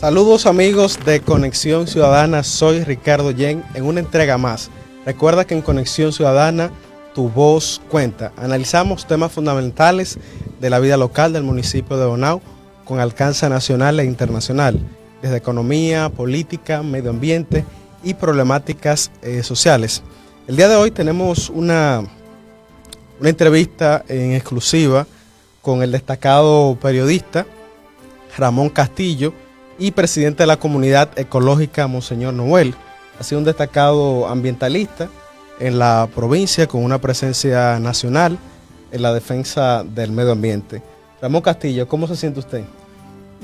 Saludos amigos de Conexión Ciudadana, soy Ricardo Yen en una entrega más. Recuerda que en Conexión Ciudadana tu voz cuenta. Analizamos temas fundamentales de la vida local del municipio de Bonao con alcance nacional e internacional, desde economía, política, medio ambiente y problemáticas sociales. El día de hoy tenemos una entrevista en exclusiva con el destacado periodista Ramón Castillo y presidente de la comunidad ecológica Monseñor Noel. Ha sido un destacado ambientalista en la provincia con una presencia nacional en la defensa del medio ambiente. Ramón Castillo, ¿cómo se siente usted?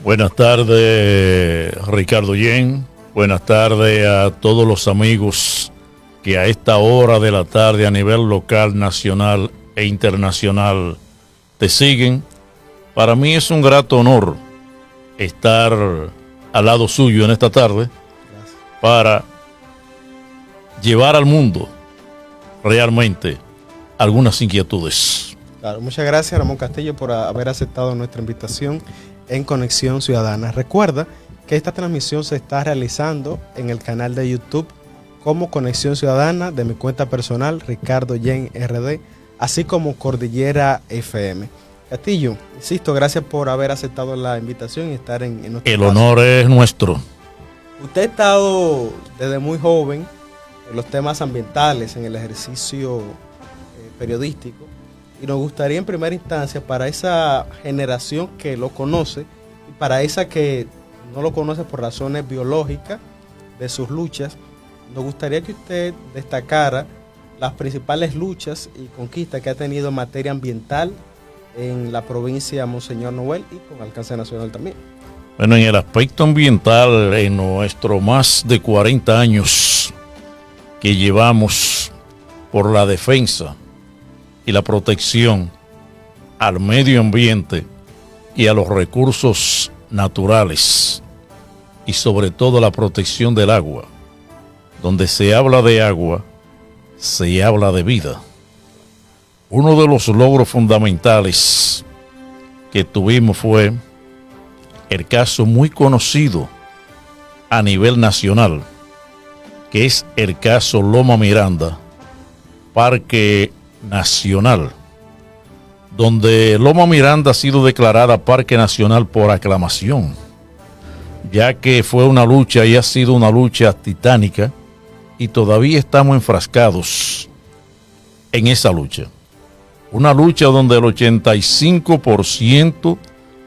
Buenas tardes, Ricardo Yen. Buenas tardes a todos los amigos que a esta hora de la tarde a nivel local, nacional e internacional te siguen. Para mí es un grato honor estar al lado suyo en esta tarde. Gracias. Para llevar al mundo realmente algunas inquietudes. Claro, muchas gracias Ramón Castillo por haber aceptado nuestra invitación en Conexión Ciudadana. Recuerda que esta transmisión se está realizando en el canal de YouTube como Conexión Ciudadana de mi cuenta personal Ricardo Yen RD, así como Cordillera FM. Castillo, insisto, gracias por haber aceptado la invitación y estar en nuestro El espacio. Honor es nuestro. Usted ha estado desde muy joven en los temas ambientales, en el ejercicio periodístico, y nos gustaría en primera instancia, para esa generación que lo conoce y para esa que no lo conoce por razones biológicas de sus luchas, nos gustaría que usted destacara las principales luchas y conquistas que ha tenido en materia ambiental en la provincia Monseñor Noel y con alcance nacional también. Bueno, en el aspecto ambiental, en nuestros más de 40 años que llevamos por la defensa y la protección al medio ambiente y a los recursos naturales, y sobre todo la protección del agua, donde se habla de agua, se habla de vida. Uno de los logros fundamentales que tuvimos fue el caso muy conocido a nivel nacional, que es el caso Loma Miranda, Parque Nacional, donde Loma Miranda ha sido declarada Parque Nacional por aclamación, ya que fue una lucha y ha sido una lucha titánica y todavía estamos enfrascados en esa lucha. Una lucha donde el 85%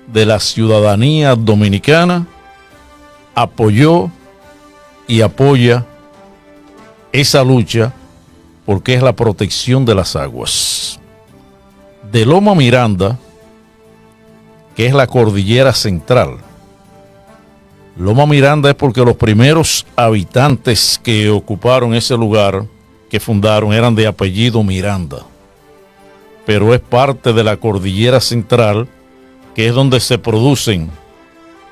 de la ciudadanía dominicana apoyó y apoya esa lucha porque es la protección de las aguas. De Loma Miranda, que es la cordillera central. Loma Miranda es porque los primeros habitantes que ocuparon ese lugar, que fundaron, eran de apellido Miranda. Pero es parte de la cordillera central, que es donde se producen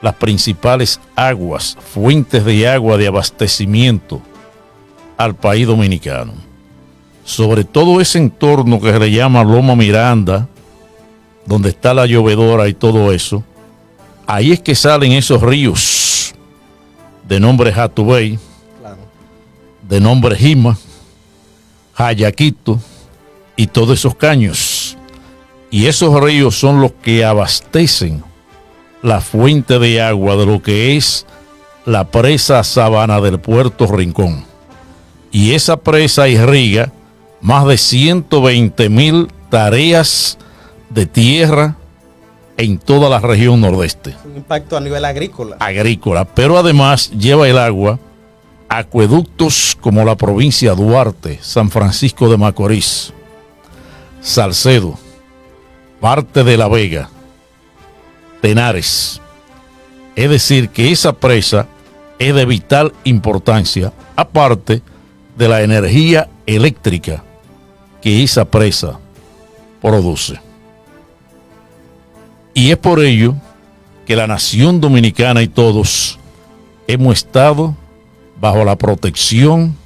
las principales aguas, fuentes de agua de abastecimiento al país dominicano. Sobre todo ese entorno que se le llama Loma Miranda, donde está la llovedora y todo eso, ahí es que salen esos ríos de nombre Jatubey, claro, de nombre Jima, Jayaquito y todos esos caños. Y esos ríos son los que abastecen la fuente de agua de lo que es la presa Sabana del Puerto Rincón. Y esa presa irriga más de 120,000 tareas de tierra en toda la región nordeste. Un impacto a nivel agrícola. Agrícola, pero además lleva el agua a acueductos como la provincia Duarte, San Francisco de Macorís, Salcedo, parte de La Vega, Tenares. Es decir, que esa presa es de vital importancia, aparte de la energía eléctrica que esa presa produce. Y es por ello que la nación dominicana y todos hemos estado bajo la protección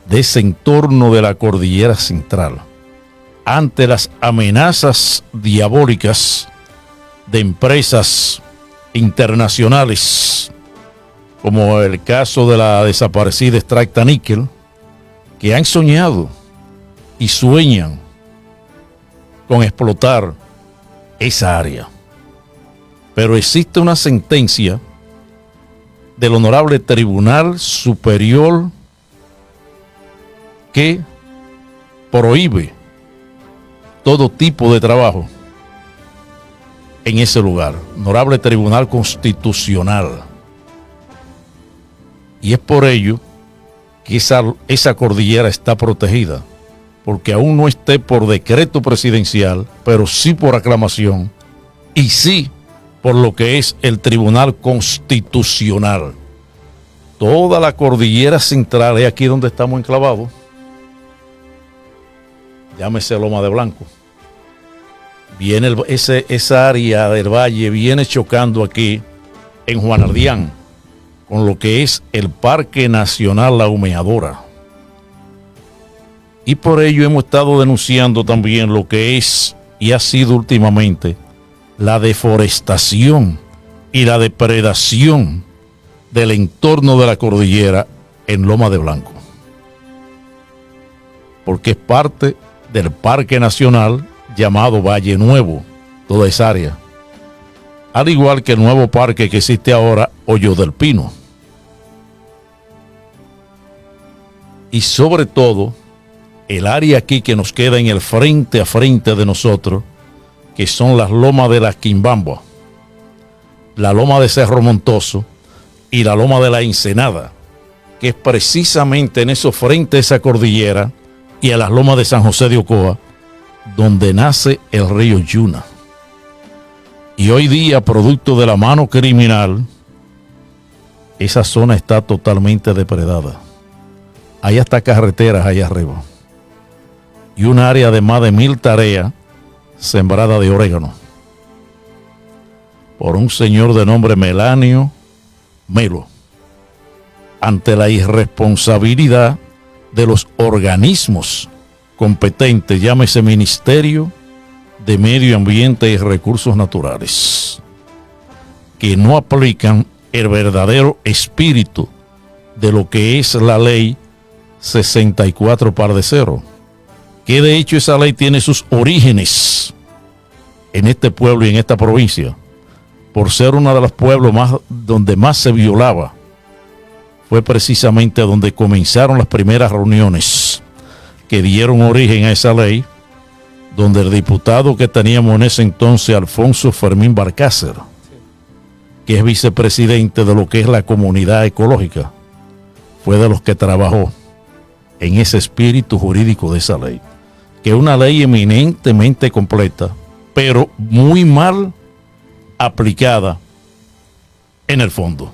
de ese entorno de la cordillera central, ante las amenazas diabólicas de empresas internacionales, como el caso de la desaparecida extracta níquel, que han soñado y sueñan con explotar esa área. Pero existe una sentencia del Honorable Tribunal Superior que prohíbe todo tipo de trabajo en ese lugar. Honorable Tribunal Constitucional. Y es por ello que esa cordillera está protegida, porque aún no esté por decreto presidencial, pero sí por aclamación y sí por lo que es el Tribunal Constitucional. Toda la cordillera central es aquí donde estamos enclavados. Llámese Loma de Blanco. Viene esa área del valle viene chocando aquí en Juan Ardián con lo que es el Parque Nacional La Humeadora. Y por ello hemos estado denunciando también lo que es y ha sido últimamente la deforestación y la depredación del entorno de la cordillera en Loma de Blanco, porque es parte del Parque Nacional llamado Valle Nuevo, toda esa área, al igual que el nuevo parque que existe ahora, Hoyo del Pino. Y sobre todo, el área aquí que nos queda en el frente a frente de nosotros, que son las lomas de la Quimbamba, la loma de Cerro Montoso y la loma de la Ensenada, que es precisamente en esos frentes de esa cordillera y a las lomas de San José de Ocoa, donde nace el río Yuna. Y hoy día, producto de la mano criminal, esa zona está totalmente depredada. Hay hasta carreteras allá arriba. Y un área de más de 1000 tareas sembrada de orégano por un señor de nombre Melanio Melo, ante la irresponsabilidad de los organismos competentes, llámese Ministerio de Medio Ambiente y Recursos Naturales, que no aplican el verdadero espíritu de lo que es la ley 64/0, que de hecho esa ley tiene sus orígenes en este pueblo y en esta provincia, por ser uno de los pueblos donde más se violaba. Fue precisamente donde comenzaron las primeras reuniones que dieron origen a esa ley, donde el diputado que teníamos en ese entonces, Alfonso Fermín Barcácer, que es vicepresidente de lo que es la comunidad ecológica, fue de los que trabajó en ese espíritu jurídico de esa ley, que es una ley eminentemente completa, pero muy mal aplicada en el fondo.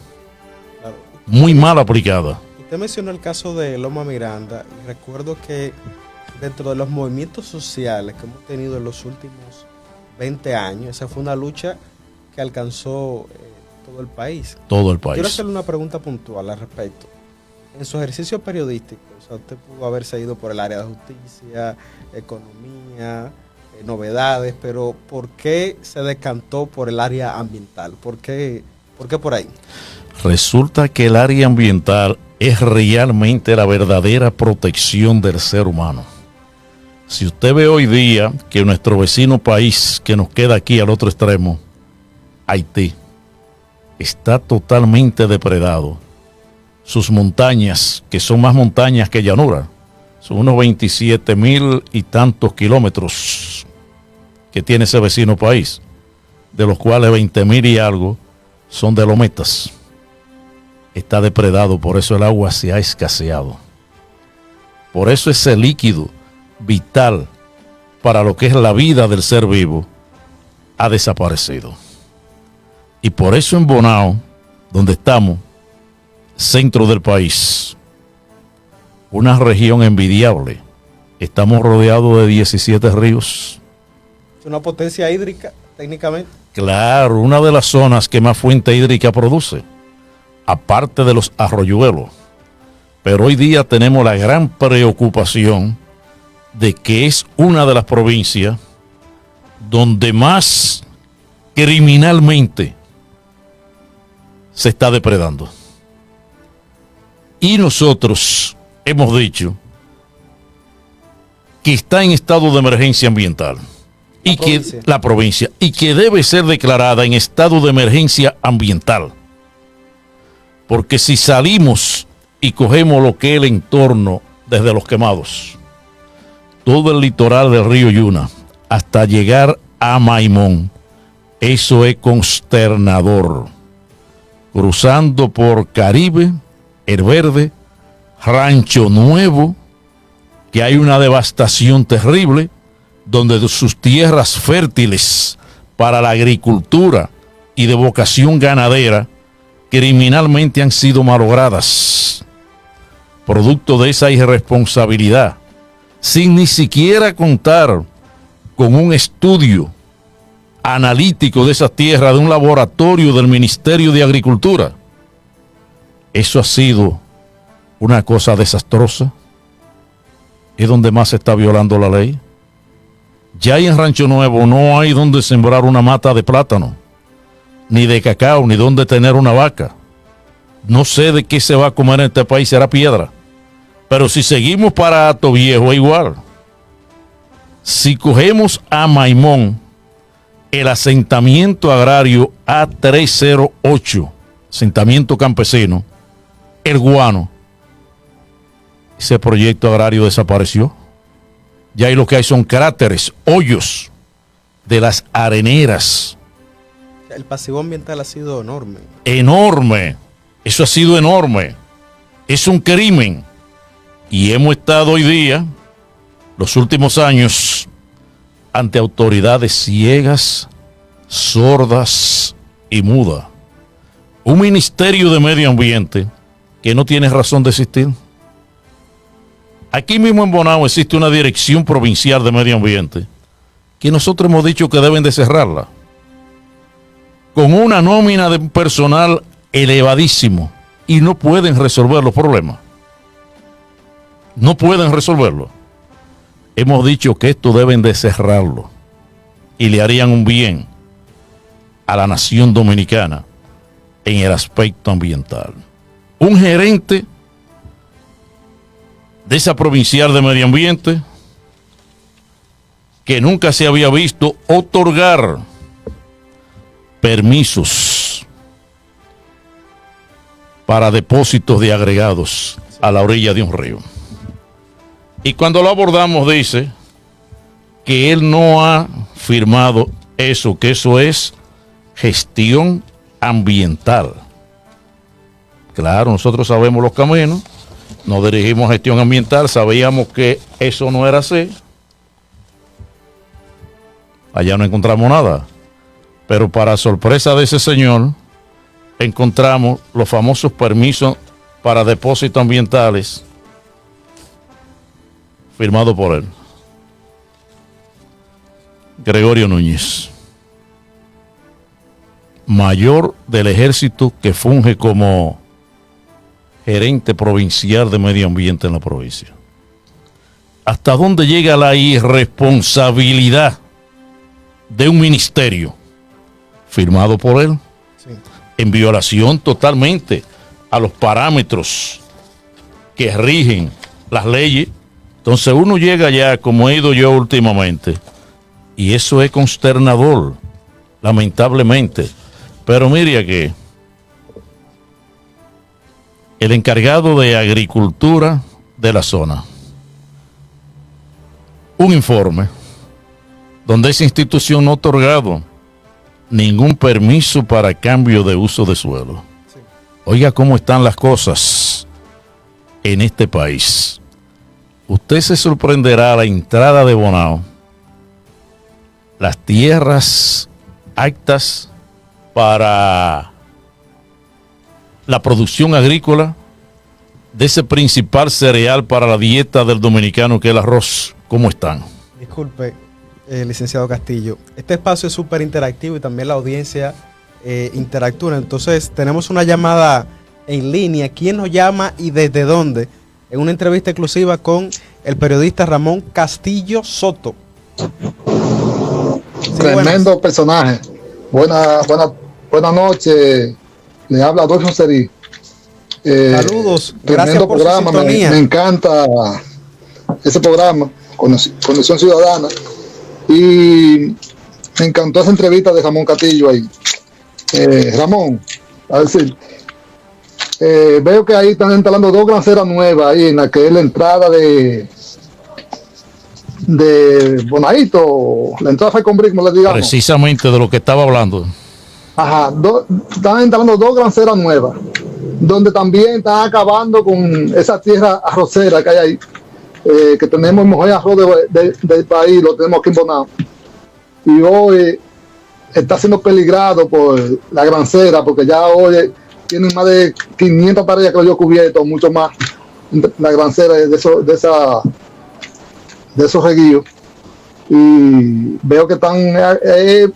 Claro. Muy mal aplicada. Usted mencionó el caso de Loma Miranda, y recuerdo que dentro de los movimientos sociales que hemos tenido en los últimos 20 años, esa fue una lucha que alcanzó todo el país. Todo el país. Quiero hacerle una pregunta puntual al respecto. En su ejercicio periodístico, o sea, usted pudo haberse ido por el área de justicia, economía, novedades, pero ¿por qué se decantó por el área ambiental? ¿Por qué por ahí? Resulta que el área ambiental es realmente la verdadera protección del ser humano. Si usted ve hoy día que nuestro vecino país que nos queda aquí al otro extremo, Haití, está totalmente depredado. Sus montañas, que son más montañas que llanura, son unos 27,000 y tantos kilómetros que tiene ese vecino país, de los cuales 20,000 y algo son de lometas. Está depredado, por eso el agua se ha escaseado. Por eso ese líquido vital para lo que es la vida del ser vivo ha desaparecido. Y por eso en Bonao, donde estamos, centro del país, una región envidiable, estamos rodeados de 17 ríos. Es una potencia hídrica, técnicamente. Claro, una de las zonas que más fuente hídrica produce, aparte de los arroyuelos. Pero hoy día tenemos la gran preocupación de que es una de las provincias donde más criminalmente se está depredando. Y nosotros hemos dicho que está en estado de emergencia ambiental. La provincia, y que debe ser declarada en estado de emergencia ambiental. Porque si salimos y cogemos lo que es el entorno desde Los Quemados, todo el litoral del río Yuna, hasta llegar a Maimón, eso es consternador. Cruzando por Caribe, El Verde, Rancho Nuevo, que hay una devastación terrible, donde sus tierras fértiles para la agricultura y de vocación ganadera criminalmente han sido malogradas, producto de esa irresponsabilidad, sin ni siquiera contar con un estudio analítico de esa tierra de un laboratorio del Ministerio de Agricultura. Eso ha sido una cosa desastrosa. Es donde más se está violando la ley. Ya en Rancho Nuevo no hay donde sembrar una mata de plátano, ni de cacao, ni donde tener una vaca. No sé de qué se va a comer en este país, será piedra. Pero si seguimos para Hato Viejo, es igual. Si cogemos a Maimón, el asentamiento agrario A308, asentamiento campesino, El Guano, ese proyecto agrario desapareció. Ya ahí lo que hay son cráteres, hoyos de las areneras. El pasivo ambiental ha sido enorme. Enorme. Eso ha sido enorme. Es un crimen. Y hemos estado hoy día, los últimos años, ante autoridades ciegas, sordas y mudas. Un Ministerio de Medio Ambiente que no tiene razón de existir. Aquí mismo en Bonao existe una Dirección Provincial de Medio Ambiente que nosotros hemos dicho que deben de cerrarla, con una nómina de personal elevadísimo, y no pueden resolver los problemas. No pueden resolverlo. Hemos dicho que esto deben de cerrarlo y le harían un bien a la nación dominicana en el aspecto ambiental. Un gerente de esa provincial de medio ambiente que nunca se había visto otorgar permisos para depósitos de agregados a la orilla de un río. Y cuando lo abordamos dice que él no ha firmado eso, que eso es gestión ambiental. Claro, nosotros sabemos los caminos, nos dirigimos a gestión ambiental, sabíamos que eso no era así. Allá no encontramos nada. Pero para sorpresa de ese señor, encontramos los famosos permisos para depósitos ambientales firmado por él. Gregorio Núñez, mayor del ejército que funge como gerente provincial de medio ambiente en la provincia. ¿Hasta dónde llega la irresponsabilidad de un ministerio firmado por él? Sí. En violación totalmente a los parámetros que rigen las leyes. Entonces uno llega ya, como he ido yo últimamente, y eso es consternador, lamentablemente. Pero mire aquí, el encargado de agricultura de la zona, un informe donde esa institución no ha otorgado ningún permiso para cambio de uso de suelo. Sí. Oiga cómo están las cosas en este país. Usted se sorprenderá a la entrada de Bonao, las tierras aptas para la producción agrícola de ese principal cereal para la dieta del dominicano, que es el arroz. ¿Cómo están? Disculpe, licenciado Castillo, este espacio es súper interactivo y también la audiencia interactúa. Entonces tenemos una llamada en línea. ¿Quién nos llama y desde dónde? En una entrevista exclusiva con el periodista Ramón Castillo Soto. Sí, tremendo personaje. Buenas noches, Le habla Adolfo Serí. Saludos, gracias por programa, su sintonía. me encanta ese programa, Conexión Ciudadana, y me encantó esa entrevista de Ramón Castillo ahí. Ramón, a ver si veo que ahí están instalando 2 granceras nuevas ahí en la que es la entrada de Bonadito, la entrada fue con Brick, le digamos. Precisamente de lo que estaba hablando. Ajá, están instalando 2 granceras nuevas, donde también están acabando con esa tierra arrocera que hay ahí, que tenemos el mejor arroz del país, lo tenemos aquí en Bonao. Y hoy está siendo peligrado por la grancera, porque ya hoy tienen más de 500 tareas que lo yo cubierto, mucho más, la grancera de esos reguíos. Y veo que están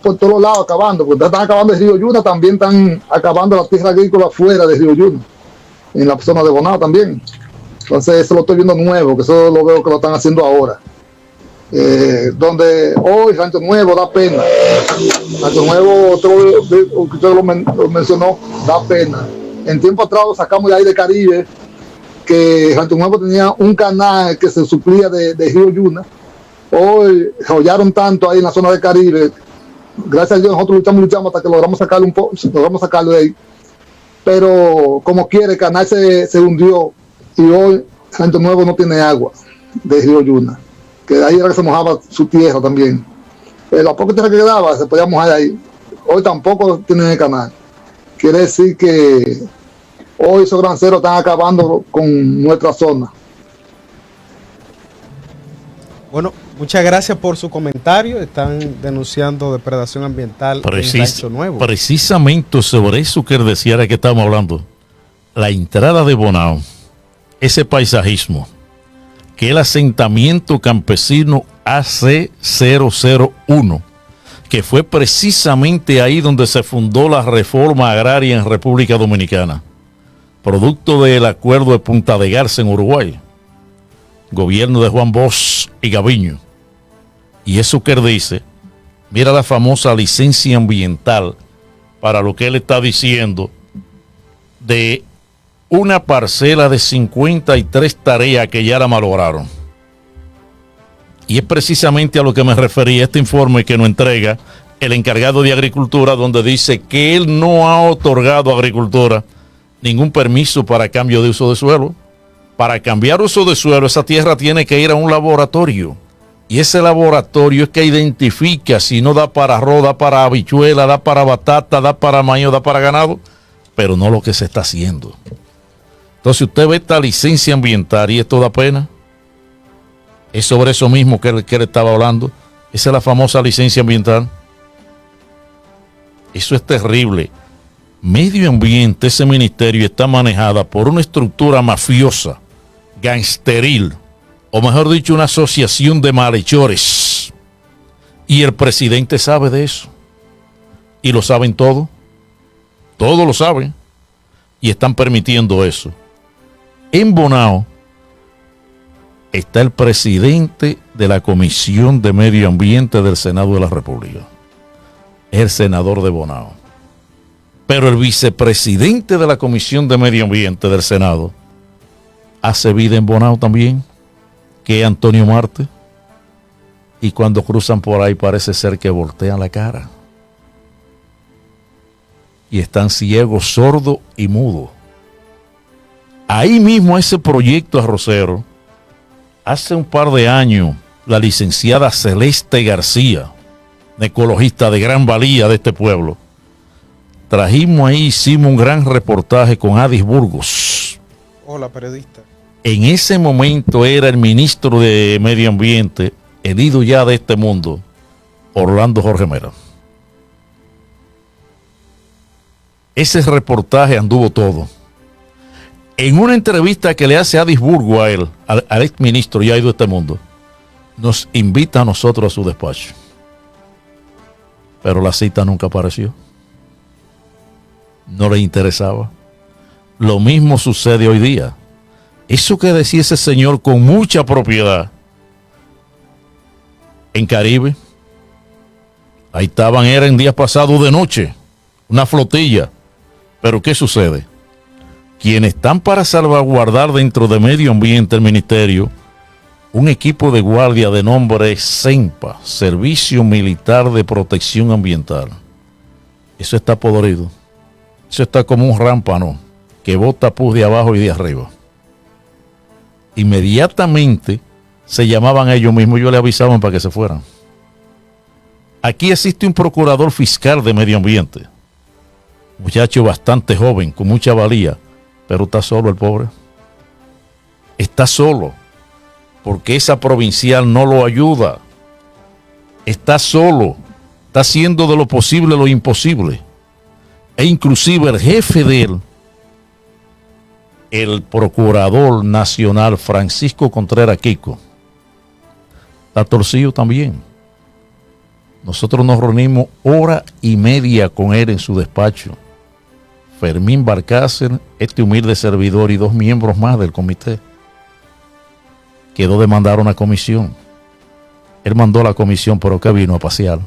por todos lados acabando, porque están acabando el río Yuna, también están acabando la tierra agrícola fuera del río Yuna, en la zona de Bonao también. Entonces eso lo estoy viendo nuevo, que eso lo veo que lo están haciendo ahora. Donde hoy Rancho Nuevo da pena. Rancho Nuevo, usted lo mencionó, da pena. En tiempo atrás lo sacamos de ahí de Caribe, que Rancho Nuevo tenía un canal que se suplía de río Yuna. Hoy jollaron tanto ahí en la zona de Caribe. Gracias a Dios nosotros luchamos hasta que logramos sacarlo de ahí. Pero como quiere, el canal se hundió y hoy Rancho Nuevo no tiene agua de río Yuna, que de ahí era que se mojaba su tierra también. La poca tierra que quedaba se podía mojar ahí. Hoy tampoco tienen el canal. Quiere decir que hoy esos granceros están acabando con nuestra zona. Bueno, muchas gracias por su comentario. Están denunciando depredación ambiental en Rancho Nuevo. Precisamente sobre eso que él decía era que estamos hablando. La entrada de Bonao, ese paisajismo, que el asentamiento campesino AC001, que fue precisamente ahí donde se fundó la reforma agraria en República Dominicana, producto del acuerdo de Punta de Garza en Uruguay, gobierno de Juan Bosch y Gaviño. Y eso que él dice, mira la famosa licencia ambiental para lo que él está diciendo de una parcela de 53 tareas que ya la malograron. Y es precisamente a lo que me refería este informe que nos entrega el encargado de Agricultura, donde dice que él no ha otorgado a Agricultura ningún permiso para cambio de uso de suelo. Para cambiar uso de suelo, esa tierra tiene que ir a un laboratorio. Y ese laboratorio es que identifica si no da para arroz, da para habichuela, da para batata, da para maíz, da para ganado, pero no lo que se está haciendo. Entonces usted ve esta licencia ambiental y esto da pena. Es sobre eso mismo que él estaba hablando. Esa es la famosa licencia ambiental. Eso es terrible. Medio ambiente, ese ministerio está manejada por una estructura mafiosa, gangsteril, o mejor dicho, una asociación de malhechores. Y el presidente sabe de eso. Y lo saben todo. Todos lo saben. Y están permitiendo eso. En Bonao está el presidente de la Comisión de Medio Ambiente del Senado de la República. Es el senador de Bonao. Pero el vicepresidente de la Comisión de Medio Ambiente del Senado hace vida en Bonao también, que es Antonio Marte. Y cuando cruzan por ahí parece ser que voltean la cara. Y están ciegos, sordos y mudos. Ahí mismo ese proyecto arrocero, hace un par de años, la licenciada Celeste García, ecologista de gran valía de este pueblo, trajimos ahí, hicimos un gran reportaje con Adis Burgos. Hola, periodista. En ese momento era el ministro de Medio Ambiente, el ido ya de este mundo, Orlando Jorge Mera. Ese reportaje anduvo todo. En una entrevista que le hace Adis Burgos a él, al ex ministro ya ido de este mundo, nos invita a nosotros a su despacho. Pero la cita nunca apareció. No le interesaba. Lo mismo sucede hoy día. Eso que decía ese señor con mucha propiedad en Caribe, ahí estaban, era en días pasados de noche, una flotilla, Pero ¿qué sucede? Quienes están para salvaguardar dentro de medio ambiente el ministerio, un equipo de guardia de nombre SEMPA, Servicio Militar de Protección Ambiental. Eso está podrido. Eso está como un rámpano que bota pus de abajo y de arriba. Inmediatamente se llamaban a ellos mismos, yo le avisaban para que se fueran. Aquí existe un procurador fiscal de medio ambiente, muchacho bastante joven, con mucha valía, pero está solo el pobre. Está solo, porque esa provincial no lo ayuda. Está solo, está haciendo de lo posible lo imposible. E inclusive el jefe de él, el procurador nacional Francisco Contreras Kiko, está torcido también. Nosotros nos reunimos hora y media con él en su despacho. Fermín Barcácer, este humilde servidor y 2 miembros más del comité. Quedó de mandar una comisión. Él mandó la comisión, pero que vino a pasear.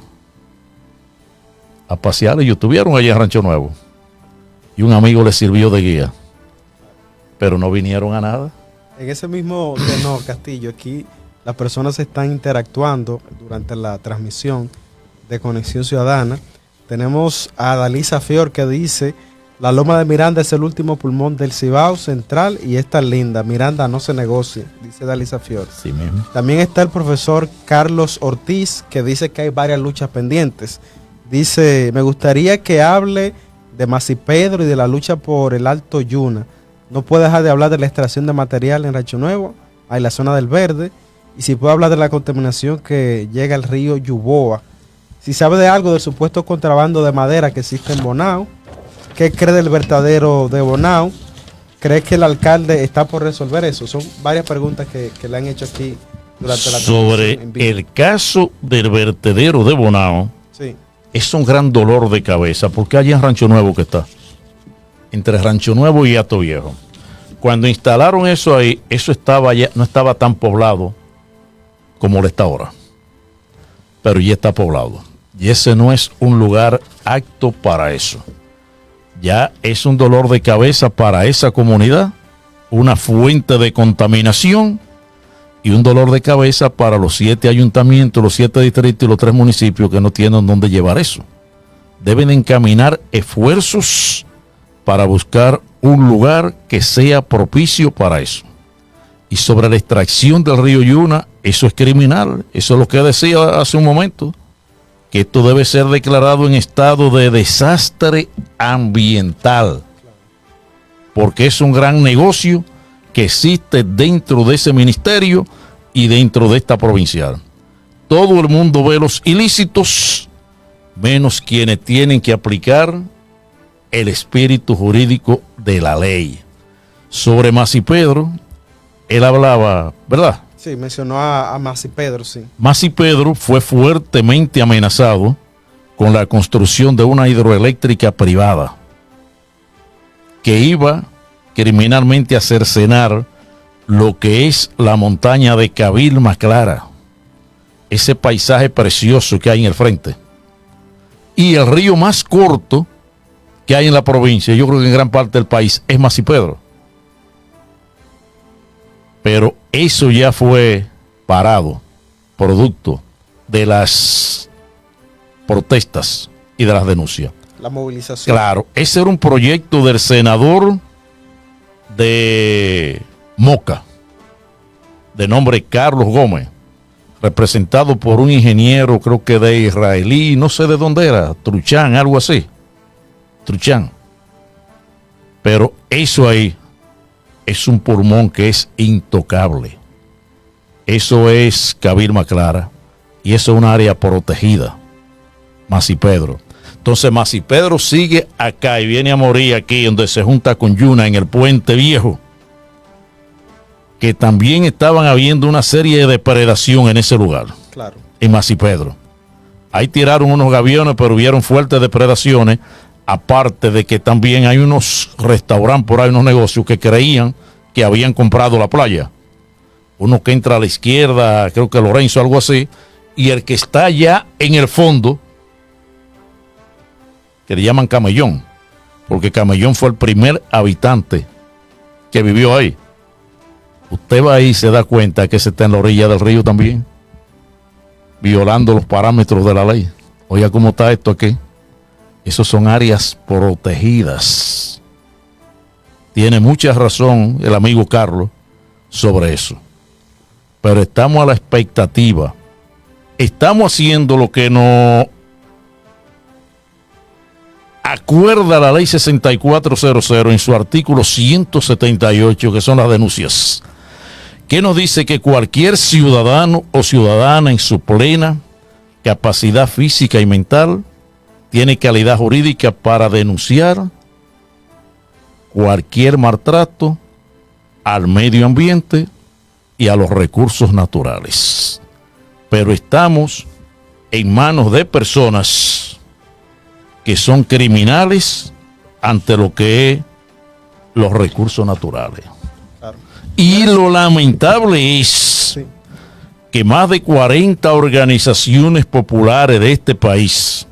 A pasear, ellos estuvieron allá en Rancho Nuevo. Y un amigo les sirvió de guía. Pero no vinieron a nada. En ese mismo tenor, Castillo, aquí las personas están interactuando durante la transmisión de Conexión Ciudadana. Tenemos a Dalisa Fior que dice: la Loma de Miranda es el último pulmón del Cibao Central y está linda. Miranda no se negocia, dice Dalisa Fior. Sí mismo. También está el profesor Carlos Ortiz que dice que hay varias luchas pendientes. Dice: me gustaría que hable de Masipedro y de la lucha por el Alto Yuna. No puede dejar de hablar de la extracción de material en Rancho Nuevo, en la zona del Verde. Y si puede hablar de la contaminación que llega al río Yuboa. Si sabe de algo del supuesto contrabando de madera que existe en Bonao. ¿Qué cree del vertedero de Bonao? ¿Cree que el alcalde está por resolver eso? Son varias preguntas que le han hecho aquí durante la sobre el caso del vertedero de Bonao. Sí. Es un gran dolor de cabeza, porque allá en Rancho Nuevo que está, entre Rancho Nuevo y Hato Viejo. Cuando instalaron eso ahí, eso estaba ya, no estaba tan poblado como lo está ahora. Pero ya está poblado. Y ese no es un lugar apto para eso. Ya es un dolor de cabeza para esa comunidad, una fuente de contaminación y un dolor de cabeza para los 7 ayuntamientos, los 7 distritos y los 3 municipios que no tienen dónde llevar eso. Deben encaminar esfuerzos para buscar un lugar que sea propicio para eso. Y sobre la extracción del río Yuna, eso es criminal. Eso es lo que decía hace un momento, que esto debe ser declarado en estado de desastre ambiental, porque es un gran negocio que existe dentro de ese ministerio y dentro de esta provincial. Todo el mundo ve los ilícitos, menos quienes tienen que aplicar el espíritu jurídico de la ley. Sobre Masipedro, él hablaba, ¿verdad? Sí, mencionó a Masipedro, sí. Masipedro fue fuertemente amenazado con la construcción de una hidroeléctrica privada que iba criminalmente a cercenar lo que es la montaña de Cabilma Clara, ese paisaje precioso que hay en el frente. Y el río más corto que hay en la provincia, yo creo que en gran parte del país, es Masipedro. Pero eso ya fue parado, producto de las protestas y de las denuncias. La movilización. Claro, ese era un proyecto del senador de Moca, de nombre Carlos Gómez, representado por un ingeniero, creo que de israelí, no sé de dónde era, Truchán, algo así. Truchán. Pero eso ahí es un pulmón que es intocable. Eso es Cabilma Clara y eso es un área protegida, Masipedro. Entonces Masipedro sigue acá y viene a morir aquí donde se junta con Yuna en el Puente Viejo, que también estaban habiendo una serie de depredación en ese lugar. Claro. En Masipedro. Ahí tiraron unos gaviones, pero hubieron fuertes depredaciones. Aparte de que también hay unos restaurantes por ahí, unos negocios que creían que habían comprado la playa. Uno que entra a la izquierda, creo que Lorenzo, algo así, y el que está allá en el fondo, que le llaman Camellón, porque Camellón fue el primer habitante que vivió ahí. Usted va ahí y se da cuenta que se está en la orilla del río también, violando los parámetros de la ley. Oiga cómo está esto aquí. Esos son áreas protegidas. Tiene mucha razón el amigo Carlos sobre eso. Pero estamos a la expectativa. Estamos haciendo lo que nos acuerda la ley 6400 en su artículo 178, que son las denuncias, que nos dice que cualquier ciudadano o ciudadana en su plena capacidad física y mental tiene calidad jurídica para denunciar cualquier maltrato al medio ambiente y a los recursos naturales. Pero estamos en manos de personas que son criminales ante lo que es los recursos naturales. Claro. Y lo lamentable es que más de 40 organizaciones populares de este país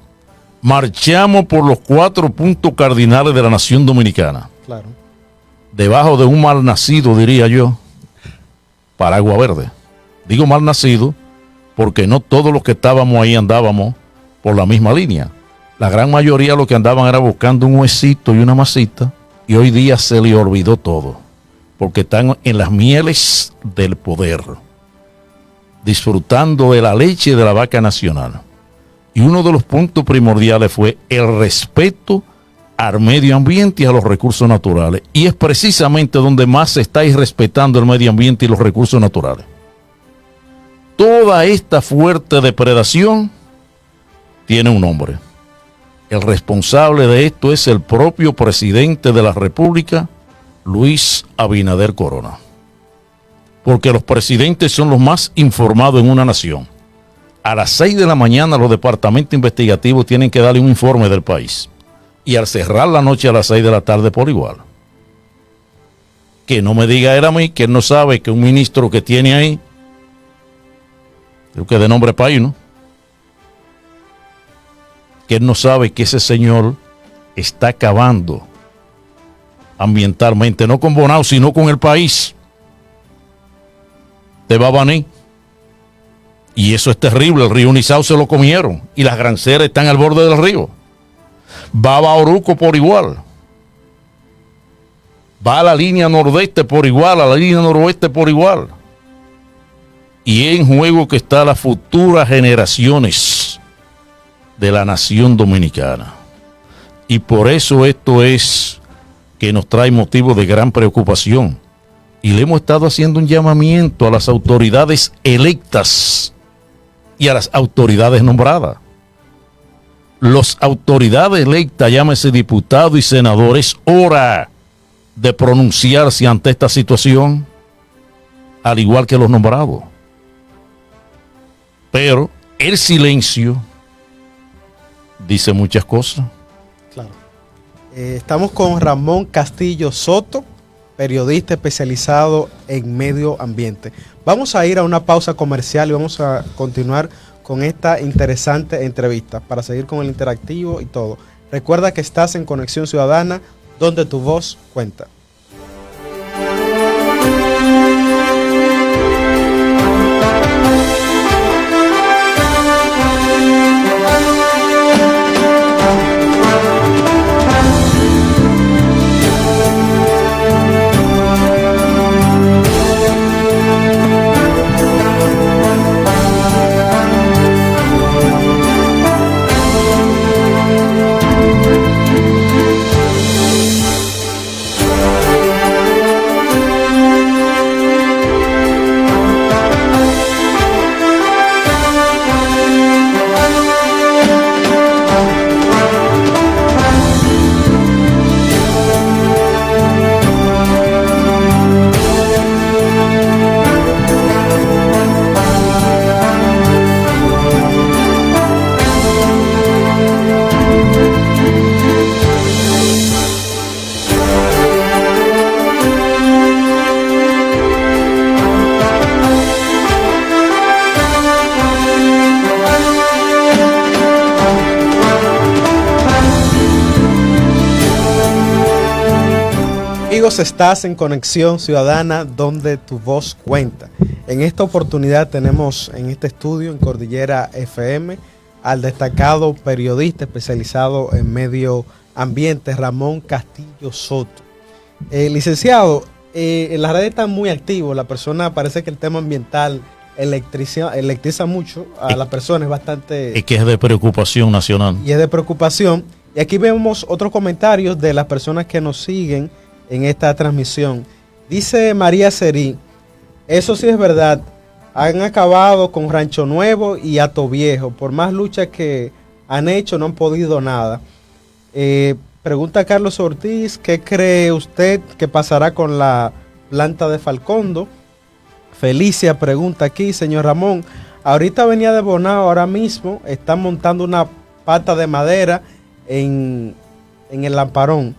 marchamos por los 4 puntos cardinales de la nación dominicana. Claro. Debajo de un mal nacido, diría yo, paraguas verde. Digo mal nacido porque no todos los que estábamos ahí andábamos por la misma línea. La gran mayoría lo que andaban era buscando un huesito y una masita, y hoy día se le olvidó todo, porque están en las mieles del poder, disfrutando de la leche de la vaca nacional. Y uno de los puntos primordiales fue el respeto al medio ambiente y a los recursos naturales. Y es precisamente donde más se está irrespetando el medio ambiente y los recursos naturales. Toda esta fuerte depredación tiene un nombre. El responsable de esto es el propio presidente de la República, Luis Abinader Corona. Porque los presidentes son los más informados en una nación. A las 6 de la mañana los departamentos investigativos tienen que darle un informe del país. Y al cerrar la noche a las 6 de la tarde por igual. Que no me diga él a mí que él no sabe que un ministro que tiene ahí, creo que de nombre país, ¿no? Que él no sabe que ese señor está acabando ambientalmente, no con Bonao, sino con el país. De Babaní. Y eso es terrible. El río Nizao se lo comieron. Y las granceras están al borde del río. Va a Bauruco por igual. Va a la línea nordeste por igual, a la línea noroeste por igual. Y en juego que están las futuras generaciones de la nación dominicana. Y por eso esto es que nos trae motivo de gran preocupación. Y le hemos estado haciendo un llamamiento a las autoridades electas y a las autoridades nombradas. Las autoridades electas, llámese diputados y senadores, hora de pronunciarse ante esta situación, al igual que los nombrados. Pero el silencio dice muchas cosas. Claro. Estamos con Ramón Castillo Soto, periodista especializado en medio ambiente. Vamos a ir a una pausa comercial y vamos a continuar con esta interesante entrevista para seguir con el interactivo y todo. Recuerda que estás en Conexión Ciudadana, donde tu voz cuenta. estás en Conexión Ciudadana, donde tu voz cuenta. En esta oportunidad tenemos en este estudio, en Cordillera FM, al destacado periodista especializado en medio ambiente, Ramón Castillo Soto. Licenciado, en las redes están muy activos, la persona, parece que el tema ambiental electriza mucho a las personas, es bastante... Es que es de preocupación nacional. Y es de preocupación. Y aquí vemos otros comentarios de las personas que nos siguen en esta transmisión. Dice María Serí, eso sí es verdad, han acabado con Rancho Nuevo y Hato Viejo, por más lucha que han hecho no han podido nada. Pregunta Carlos Ortiz, ¿qué cree usted que pasará con la planta de Falcondo? Felicia pregunta aquí, señor Ramón, ahorita venía de Bonao, ahora mismo están montando una pata de madera en el Lamparón.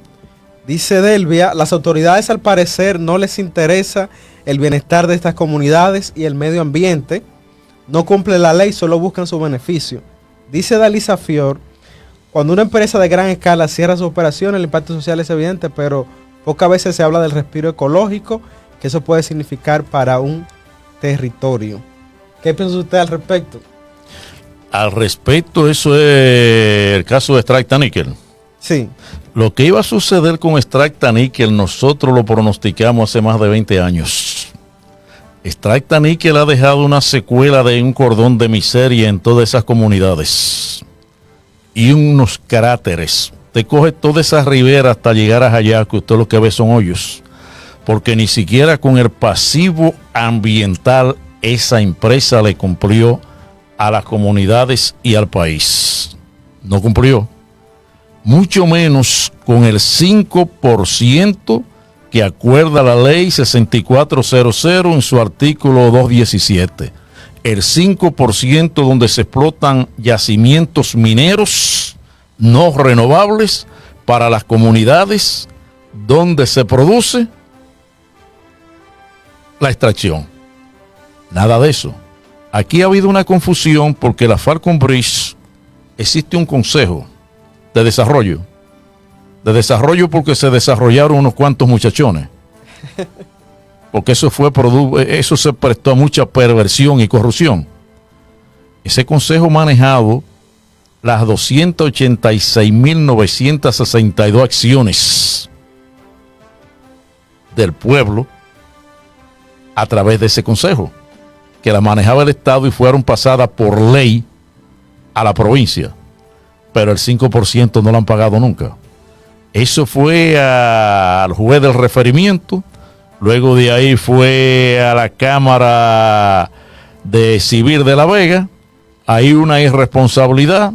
Dice Delvia, las autoridades al parecer no les interesa el bienestar de estas comunidades y el medio ambiente, no cumple la ley, solo buscan su beneficio. Dice Dalisa Fior, cuando una empresa de gran escala cierra su operación, el impacto social es evidente, pero pocas veces se habla del respiro ecológico que eso puede significar para un territorio. ¿Qué piensa usted al respecto? Al respecto, eso es el caso de Extracta Níquel. Sí. Lo que iba a suceder con Extracta Níquel, nosotros lo pronosticamos hace más de 20 años. Extracta Níquel ha dejado una secuela de un cordón de miseria en todas esas comunidades. Y unos cráteres. Te coge toda esa ribera hasta llegar a Jayaco, usted lo que ve son hoyos. Porque ni siquiera con el pasivo ambiental esa empresa le cumplió a las comunidades y al país. No cumplió. Mucho menos con el 5% que acuerda la ley 6400 en su artículo 217. El 5% donde se explotan yacimientos mineros no renovables para las comunidades donde se produce la extracción. Nada de eso. Aquí ha habido una confusión porque la Falcon Bridge existe un consejo de desarrollo porque se desarrollaron unos cuantos muchachones, porque eso se prestó a mucha perversión y corrupción. Ese consejo manejado las 286.962 acciones del pueblo a través de ese consejo, que la manejaba el Estado y fueron pasadas por ley a la provincia, pero el 5% no lo han pagado nunca. Eso fue al juez del referimiento, luego de ahí fue a la Cámara de Civil de La Vega, hay una irresponsabilidad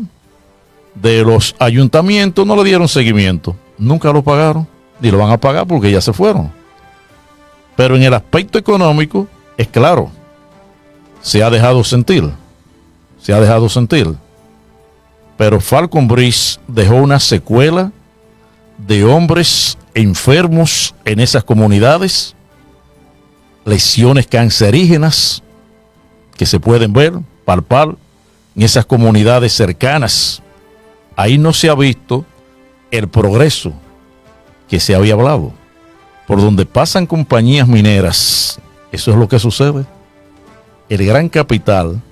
de los ayuntamientos, no le dieron seguimiento, nunca lo pagaron, ni lo van a pagar porque ya se fueron. Pero en el aspecto económico, es claro, se ha dejado sentir. Pero Falcon Bridge dejó una secuela de hombres enfermos en esas comunidades, lesiones cancerígenas que se pueden ver, palpar en esas comunidades cercanas. Ahí no se ha visto el progreso que se había hablado. Por donde pasan compañías mineras, eso es lo que sucede. El gran capital,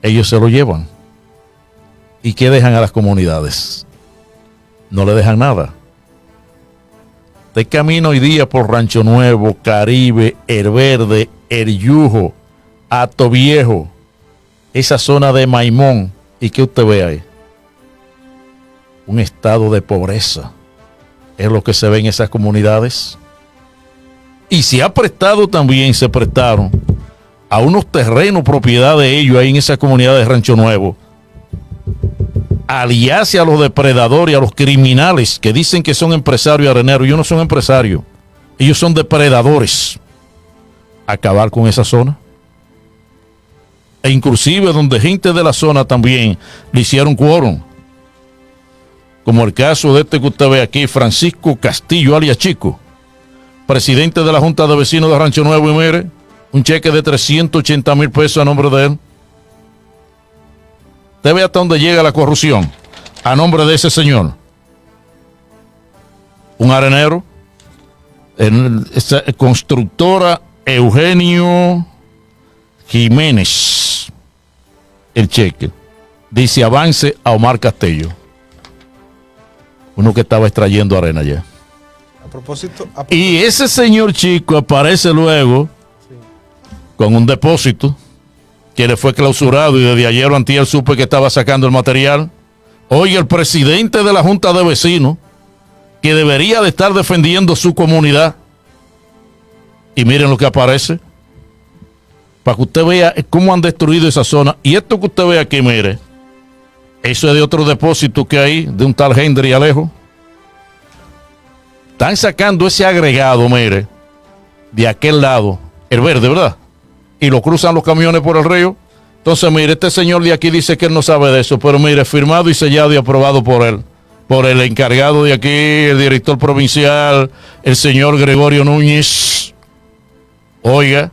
ellos se lo llevan. ¿Y qué dejan a las comunidades? No le dejan nada. Te camino hoy día por Rancho Nuevo, Caribe, El Verde, El Yujo, Hato Viejo, esa zona de Maimón. ¿Y qué usted ve ahí? Un estado de pobreza. Es lo que se ve en esas comunidades. Y se prestaron a unos terrenos propiedad de ellos ahí en esa comunidad de Rancho Nuevo, aliarse a los depredadores, a los criminales que dicen que son empresarios areneros. Ellos no son empresarios, ellos son depredadores. Acabar con esa zona. E inclusive donde gente de la zona también le hicieron quórum, como el caso de este que usted ve aquí, Francisco Castillo alias Chico, presidente de la Junta de Vecinos de Rancho Nuevo, y mire, un cheque de 380,000 pesos a nombre de él. Usted ve hasta dónde llega la corrupción a nombre de ese señor. Un arenero Constructora Eugenio Jiménez. El cheque dice avance a Omar Castillo, uno que estaba extrayendo arena ya. Y ese señor chico aparece luego con un depósito que le fue clausurado y desde ayer o antier supe que estaba sacando el material. Hoy el presidente de la Junta de Vecinos, que debería de estar defendiendo su comunidad, y miren lo que aparece, para que usted vea cómo han destruido esa zona. Y esto que usted ve aquí, mire, eso es de otro depósito que hay, de un tal Hendry Alejo. Están sacando ese agregado, mire, de aquel lado, el verde, ¿verdad? Y lo cruzan los camiones por el río. Entonces, mire, este señor de aquí dice que él no sabe de eso, pero mire, firmado y sellado y aprobado por él, por el encargado de aquí, el director provincial, el señor Gregorio Núñez. Oiga,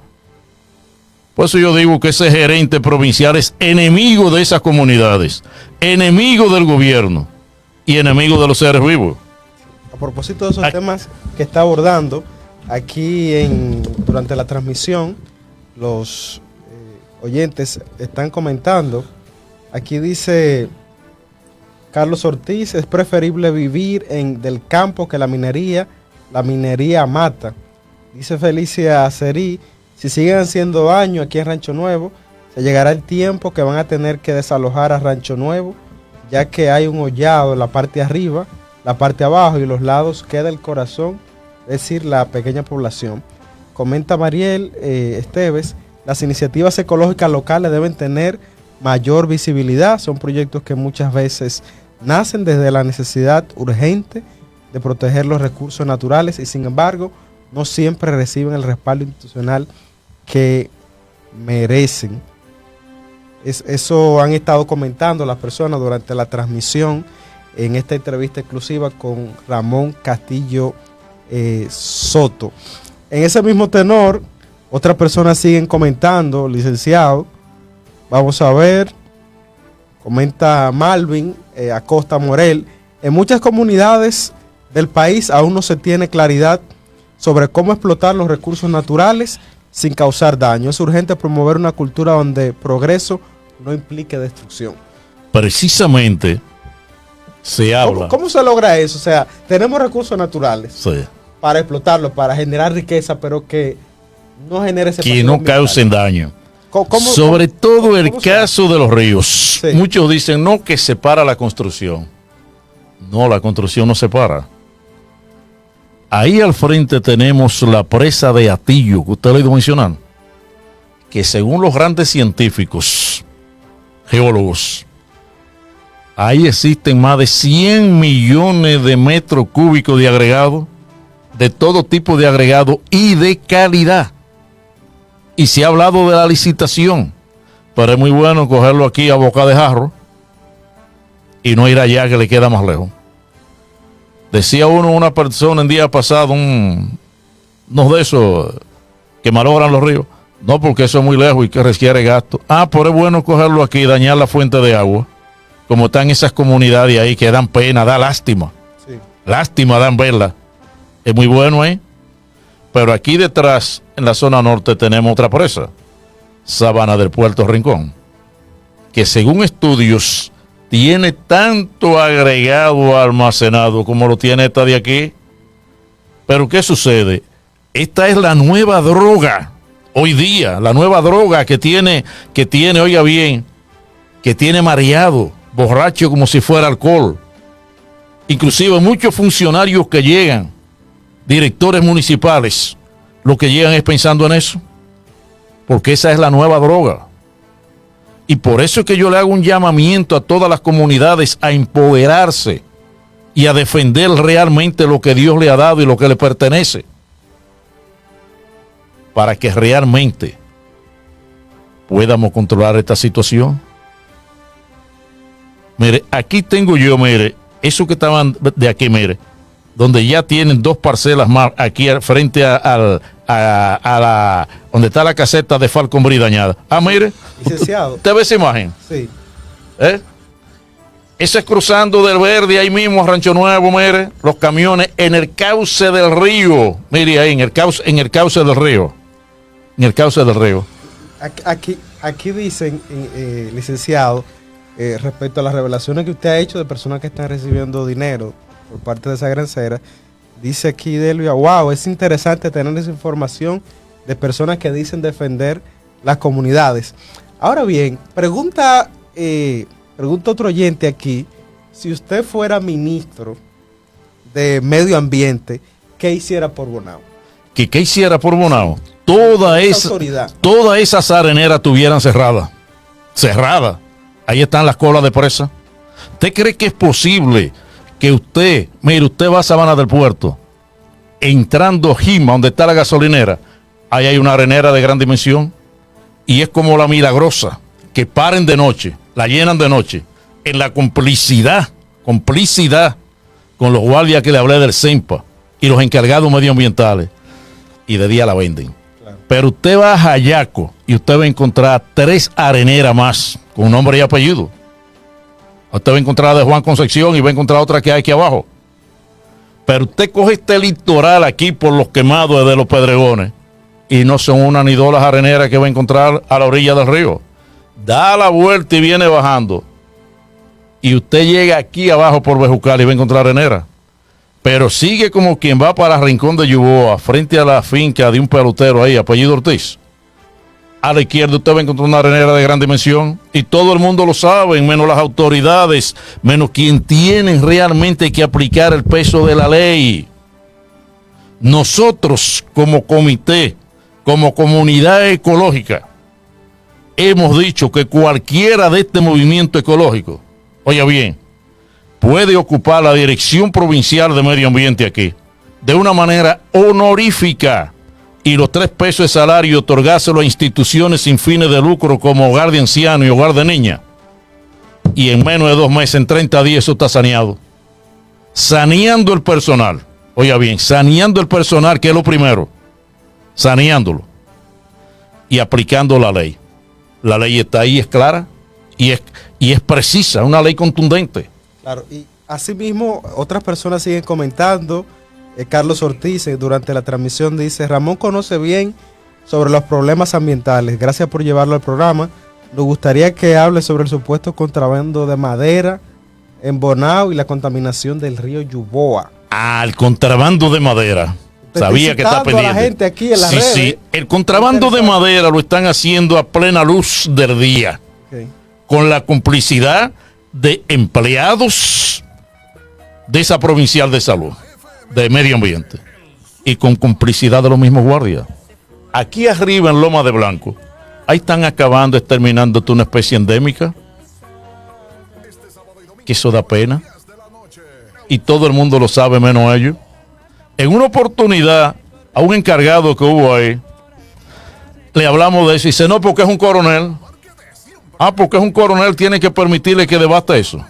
por eso yo digo que ese gerente provincial es enemigo de esas comunidades, enemigo del gobierno y enemigo de los seres vivos. A propósito de esos temas que está abordando, aquí durante la transmisión, los oyentes están comentando. Aquí dice Carlos Ortiz: es preferible vivir del campo que la minería mata. Dice Felicia Cerí: si siguen haciendo daño aquí en Rancho Nuevo, se llegará el tiempo que van a tener que desalojar a Rancho Nuevo, ya que hay un hollado en la parte de arriba, la parte de abajo y los lados queda el corazón, es decir, la pequeña población. Comenta Mariel Esteves: las iniciativas ecológicas locales deben tener mayor visibilidad. Son proyectos que muchas veces nacen desde la necesidad urgente de proteger los recursos naturales y, sin embargo, no siempre reciben el respaldo institucional que merecen. Eso han estado comentando las personas durante la transmisión en esta entrevista exclusiva con Ramón Castillo Soto. En ese mismo tenor, otras personas siguen comentando, licenciado. Vamos a ver. Comenta Malvin Acosta Morel: en muchas comunidades del país aún no se tiene claridad sobre cómo explotar los recursos naturales sin causar daño. Es urgente promover una cultura donde progreso no implique destrucción. Precisamente se habla. ¿Cómo se logra eso? O sea, tenemos recursos naturales, sí, para explotarlos, para generar riqueza, pero que no genere ese que no causen daño. Sobre todo el caso de los ríos. Sí. Muchos dicen no, que separa la construcción. No, la construcción no separa. Ahí al frente tenemos la presa de Atillo, que usted lo ha ido mencionar, que según los grandes científicos, geólogos, ahí existen más de 100 millones de metros cúbicos de agregado, de todo tipo de agregado y de calidad. Y se ha hablado de la licitación, pero es muy bueno cogerlo aquí a boca de jarro y no ir allá, que le queda más lejos. Decía una persona en día pasado, unos de esos que malogran los ríos. No, porque eso es muy lejos y que requiere gasto. Pero es bueno cogerlo aquí y dañar la fuente de agua, como están esas comunidades ahí que dan pena, da lástima. Sí. Lástima dan verla. Es muy bueno ahí. Pero aquí detrás, en la zona norte, tenemos otra presa, Sabana del Puerto Rincón, que según estudios tiene tanto agregado almacenado como lo tiene esta de aquí. Pero ¿qué sucede? Esta es la nueva droga hoy día, la nueva droga que tiene, oiga bien, que tiene mareado, borracho como si fuera alcohol. Inclusive muchos funcionarios que llegan, directores municipales, lo que llegan es pensando en eso, porque esa es la nueva droga. Y por eso es que yo le hago un llamamiento a todas las comunidades a empoderarse y a defender realmente lo que Dios le ha dado y lo que le pertenece, para que realmente podamos controlar esta situación. Mire, aquí tengo yo, mire, eso que estaban de aquí, mire, donde ya tienen 2 parcelas más aquí frente a la donde está la caseta de Falconbrí dañada. Mire, licenciado, ¿usted ve esa imagen? Sí. Ese es cruzando del Verde, ahí mismo a Rancho Nuevo, mire, los camiones en el cauce del río. Mire ahí, en el cauce del río. En el cauce del río. Aquí dicen, licenciado, respecto a las revelaciones que usted ha hecho de personas que están recibiendo dinero por parte de esa grancera, dice aquí Delvia, wow, es interesante tener esa información de personas que dicen defender las comunidades. Ahora bien, pregunta otro oyente aquí, si usted fuera ministro de Medio Ambiente, ¿qué hiciera por Bonao? ¿Qué hiciera por Bonao? Todas esas areneras estuvieran cerradas. Ahí están las colas de presa. ¿Usted cree que es posible que usted va a Sabana del Puerto, entrando Jima, donde está la gasolinera, ahí hay una arenera de gran dimensión, y es como la Milagrosa, que paren de noche, la llenan de noche, en la complicidad con los guardias que le hablé del CEMPA y los encargados medioambientales, y de día la venden. Claro. Pero usted va a Jayaco y usted va a encontrar 3 areneras más, con nombre y apellido. Usted va a encontrar la de Juan Concepción y va a encontrar otra que hay aquí abajo. Pero usted coge este litoral aquí por los quemados de los Pedregones y no son una ni dos las areneras que va a encontrar a la orilla del río. Da la vuelta y viene bajando. Y usted llega aquí abajo por Bejucal y va a encontrar arenera. Pero sigue como quien va para Rincón de Yuboa, frente a la finca de un pelotero ahí, apellido Ortiz. A la izquierda usted va a encontrar una arenera de gran dimensión. Y todo el mundo lo sabe, menos las autoridades, menos quien tienen realmente que aplicar el peso de la ley. Nosotros, como comité, como comunidad ecológica, hemos dicho que cualquiera de este movimiento ecológico, oiga bien, puede ocupar la dirección provincial de medio ambiente aquí, de una manera honorífica, y los 3 pesos de salario otorgárselo a instituciones sin fines de lucro como Hogar de Ancianos y Hogar de Niñas. Y en menos de 2 meses, en 30 días, eso está saneado. Saneando el personal. Oiga bien, saneando el personal, que es lo primero. Saneándolo. Y aplicando la ley. La ley está ahí, es clara y es precisa, una ley contundente. Claro, y asimismo otras personas siguen comentando. Carlos Ortiz durante la transmisión dice: Ramón conoce bien sobre los problemas ambientales, gracias por llevarlo al programa. Nos gustaría que hable sobre el supuesto contrabando de madera en Bonao y la contaminación del río Yuboa. El contrabando de madera. Sabía que está pendiente. A la gente aquí en las redes. Sí, el contrabando de madera lo están haciendo a plena luz del día, con la complicidad de empleados de esa provincial de salud, de medio ambiente, y con complicidad de los mismos guardias. Aquí arriba en Loma de Blanco, ahí están acabando, exterminando una especie endémica, que eso da pena, y todo el mundo lo sabe menos ellos. En una oportunidad, a un encargado que hubo ahí, le hablamos de eso y dice: no, porque es un coronel. Porque es un coronel, tiene que permitirle que debata eso.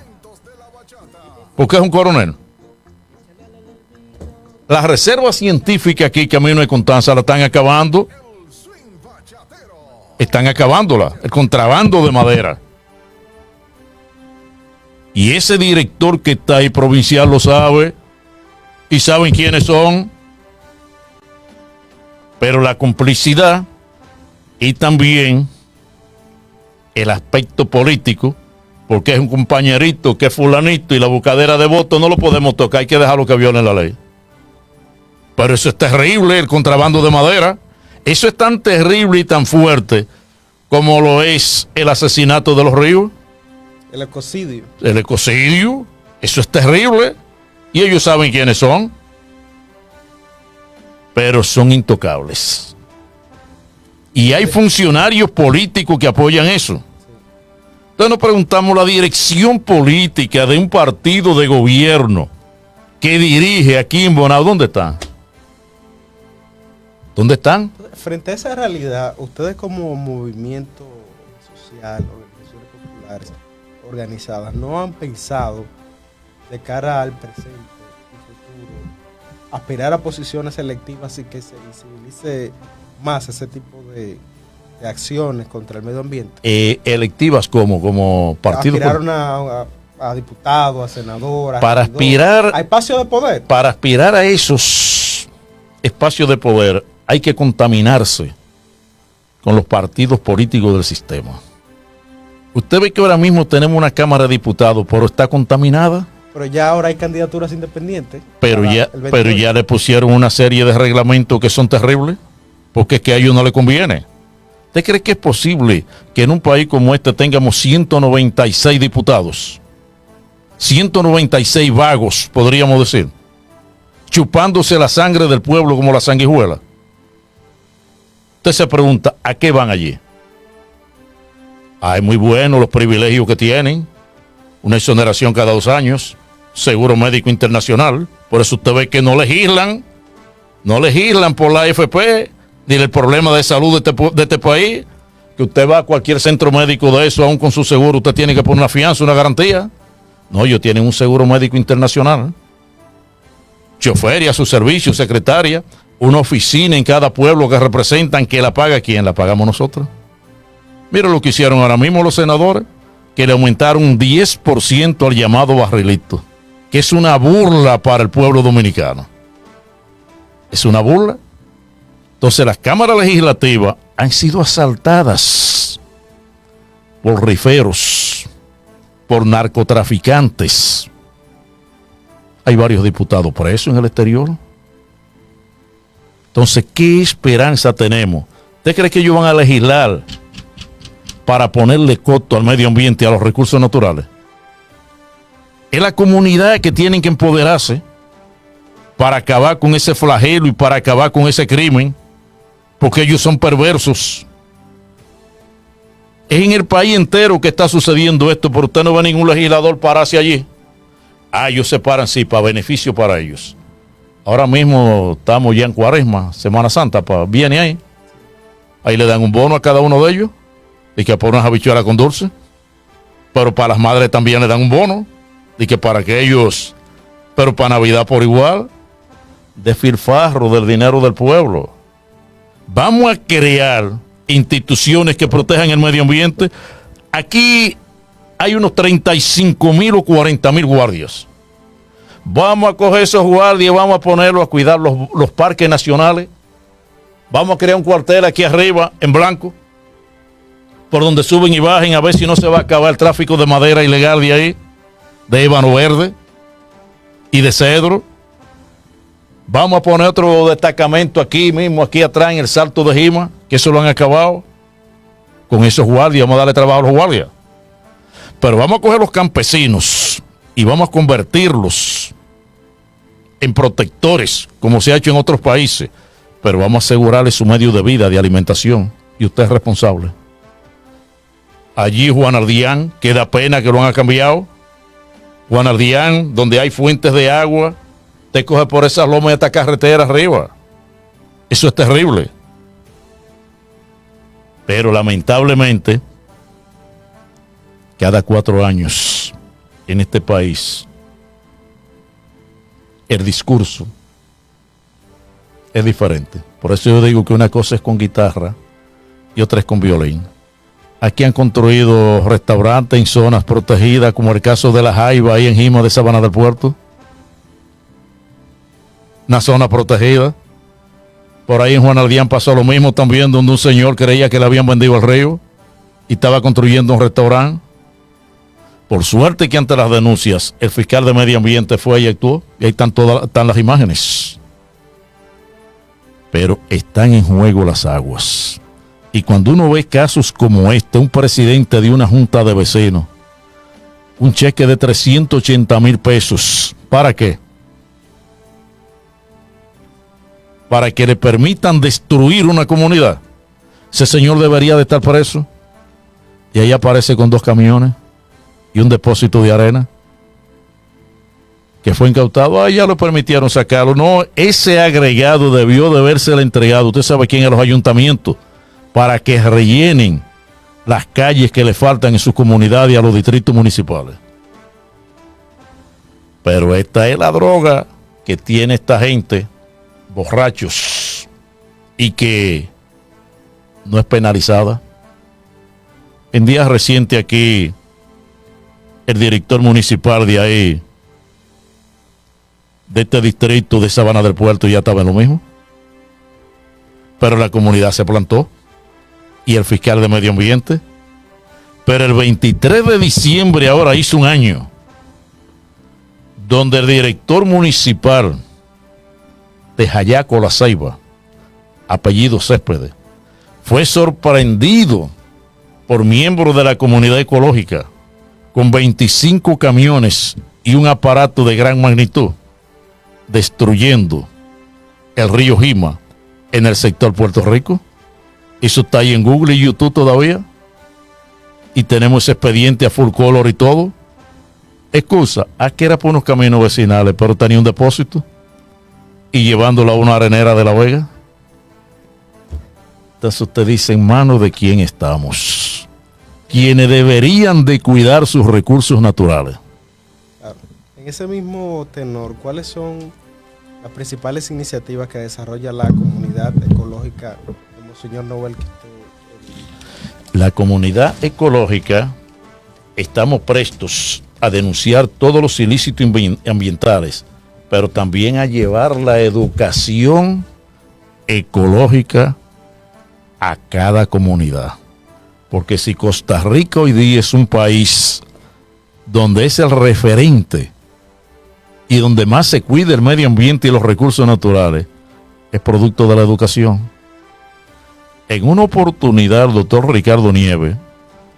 Porque es un coronel. La reserva científica aquí, Camino de Constanza, la están acabando. Están acabándola. El contrabando de madera. Y ese director que está ahí provincial lo sabe. Y saben quiénes son. Pero la complicidad y también el aspecto político, porque es un compañerito, que es fulanito, y la buscadera de votos no lo podemos tocar, hay que dejarlo que viole la ley. Pero eso es terrible, el contrabando de madera. Eso es tan terrible y tan fuerte como lo es el asesinato de los ríos. El ecocidio. El ecocidio, eso es terrible. Y ellos saben quiénes son. Pero son intocables. Y hay funcionarios políticos que apoyan eso. Entonces nos preguntamos, la dirección política de un partido de gobierno que dirige aquí en Bonao, ¿dónde están? ¿Dónde están? Frente a esa realidad, ustedes como movimiento social, organizaciones populares organizadas, ¿no han pensado de cara al presente y futuro aspirar a posiciones selectivas y que se visibilice más ese tipo de acciones contra el medio ambiente? Electivas como partido. Aspiraron a a diputado, a senador, a para regidor, aspirar a espacio de poder. Para aspirar a esos espacios de poder hay que contaminarse con los partidos políticos del sistema. Usted ve que ahora mismo tenemos una Cámara de Diputados, pero está contaminada. Pero ya ahora hay candidaturas independientes. Pero ya le pusieron una serie de reglamentos que son terribles, porque es que a ellos no les conviene. ¿Usted cree que es posible que en un país como este tengamos 196 diputados? 196 vagos, podríamos decir, chupándose la sangre del pueblo como la sanguijuela. Usted se pregunta, ¿a qué van allí? Es muy bueno los privilegios que tienen, una exoneración cada 2 años, seguro médico internacional, por eso usted ve que no legislan por la AFP, ni el problema de salud de este país, que usted va a cualquier centro médico de eso, aún con su seguro, usted tiene que poner una fianza, una garantía. No, ellos tienen un seguro médico internacional, chofer y a su servicio, secretaria, una oficina en cada pueblo que representan, que la paga ¿quién? La pagamos nosotros. Mira lo que hicieron ahora mismo los senadores, que le aumentaron un 10% al llamado barrilito, que es una burla para el pueblo dominicano. Es una burla. Entonces las cámaras legislativas han sido asaltadas por riferos, por narcotraficantes. Hay varios diputados presos en el exterior. Entonces, ¿qué esperanza tenemos? ¿Usted cree que ellos van a legislar para ponerle coto al medio ambiente y a los recursos naturales? Es la comunidad que tienen que empoderarse para acabar con ese flagelo y para acabar con ese crimen, porque ellos son perversos. Es en el país entero que está sucediendo esto, pero usted no ve ningún legislador pararse allí. Ellos se paran, sí, para beneficio para ellos. Ahora mismo estamos ya en Cuaresma, Semana Santa, viene ahí. Ahí le dan un bono a cada uno de ellos, y que por unas habichuelas con dulce. Pero para las madres también le dan un bono, y que para que ellos, pero para Navidad por igual, despilfarro del dinero del pueblo. Vamos a crear instituciones que protejan el medio ambiente. Aquí hay unos 35,000 o 40,000 guardias. Vamos a coger esos guardias, vamos a ponerlos a cuidar los parques nacionales. Vamos a crear un cuartel aquí arriba, en blanco, por donde suben y bajen, a ver si no se va a acabar el tráfico de madera ilegal de ahí, de ébano verde y de cedro. Vamos a poner otro destacamento aquí mismo, aquí atrás en el Salto de Jima, que eso lo han acabado. Con esos guardias, vamos a darle trabajo a los guardias. Pero vamos a coger los campesinos y vamos a convertirlos en protectores, como se ha hecho en otros países. Pero vamos a asegurarles su medio de vida, de alimentación. Y usted es responsable. Allí Juan Ardián, que da pena que lo han cambiado. Juan Ardián, donde hay fuentes de agua, te coge por esas lomas de esta carretera arriba. Eso es terrible. Pero lamentablemente, cada 4 años en este país, el discurso es diferente. Por eso yo digo que una cosa es con guitarra y otra es con violín. Aquí han construido restaurantes en zonas protegidas, como el caso de La Jaiba, ahí en Jima de Sabana del Puerto. Una zona protegida. Por ahí en Juan Ardián pasó lo mismo también, donde un señor creía que le habían vendido el río y estaba construyendo un restaurante. Por suerte que ante las denuncias el fiscal de medio ambiente fue y actuó, y ahí están las imágenes. Pero están en juego las aguas. Y cuando uno ve casos como este, un presidente de una junta de vecinos, un cheque de 380,000 pesos, ¿para qué? Para que le permitan destruir una comunidad. Ese señor debería de estar preso. Y ahí aparece con 2 camiones y un depósito de arena que fue incautado. Ya lo permitieron sacarlo. No, ese agregado debió de habérsele entregado. Usted sabe quién, a los ayuntamientos, para que rellenen las calles que le faltan en su comunidad y a los distritos municipales. Pero esta es la droga que tiene esta gente, borrachos, y que no es penalizada. En días recientes aquí el director municipal de ahí, de este distrito de Sabana del Puerto, ya estaba en lo mismo. Pero la comunidad se plantó y el fiscal de medio ambiente. Pero el 23 de diciembre ahora hizo un año donde el director municipal de Jayaco La Ceiba, apellido Céspedes, fue sorprendido por miembros de la comunidad ecológica con 25 camiones y un aparato de gran magnitud destruyendo el río Jima en el sector Puerto Rico. Eso está ahí en Google y YouTube todavía. Y tenemos ese expediente a full color y todo. Excusa, que era por unos caminos vecinales, pero tenía un depósito y llevándolo a una arenera de La Vega. Entonces usted dice, ¿en manos de quién estamos? Quienes deberían de cuidar sus recursos naturales. Claro. En ese mismo tenor, ¿cuáles son las principales iniciativas que desarrolla la comunidad ecológica de Monseñor Noel Quito? La comunidad ecológica estamos prestos a denunciar todos los ilícitos ambientales, pero también a llevar la educación ecológica a cada comunidad. Porque si Costa Rica hoy día es un país donde es el referente y donde más se cuida el medio ambiente y los recursos naturales, es producto de la educación. En una oportunidad, el doctor Ricardo Nieves,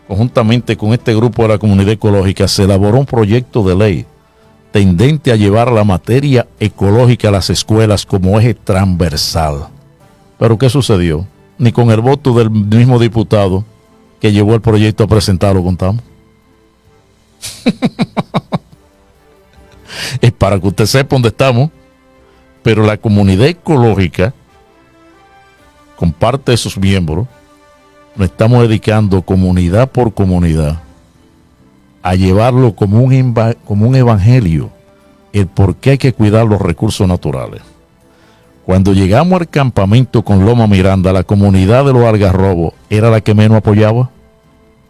conjuntamente con este grupo de la comunidad ecológica, se elaboró un proyecto de ley tendente a llevar la materia ecológica a las escuelas como eje transversal. Pero ¿qué sucedió? Ni con el voto del mismo diputado que llevó el proyecto a presentarlo contamos. Es para que usted sepa dónde estamos, pero la comunidad ecológica, con parte de sus miembros, nos estamos dedicando comunidad por comunidad a llevarlo como un evangelio, el por qué hay que cuidar los recursos naturales. Cuando llegamos al campamento con Loma Miranda, la comunidad de los algarrobos era la que menos apoyaba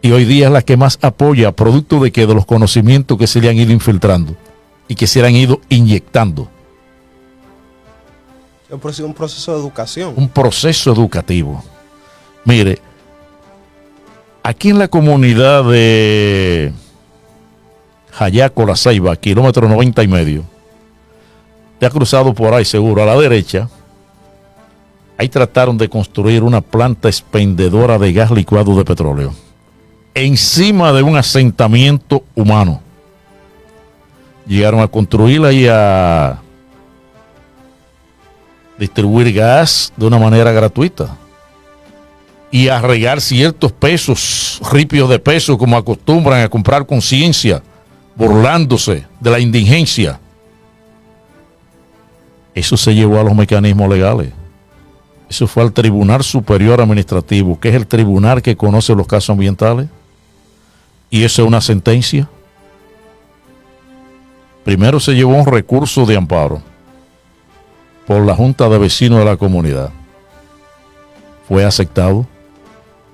y hoy día es la que más apoya, producto de que de los conocimientos que se le han ido infiltrando y que se le han ido inyectando. Un proceso de educación. Un proceso educativo. Mire, aquí en la comunidad de Jayaco La Ceiba, kilómetro 90 y medio, te ha cruzado por ahí seguro, a la derecha, ahí trataron de construir una planta expendedora de gas licuado de petróleo, encima de un asentamiento humano. Llegaron a construirla y a distribuir gas de una manera gratuita y a regar ciertos pesos, ripios de pesos, como acostumbran a comprar conciencia, burlándose de la indigencia. Eso se llevó a los mecanismos legales. Eso fue al Tribunal Superior Administrativo, que es el tribunal que conoce los casos ambientales. Y eso es una sentencia. Primero se llevó un recurso de amparo por la Junta de Vecinos de la comunidad. Fue aceptado.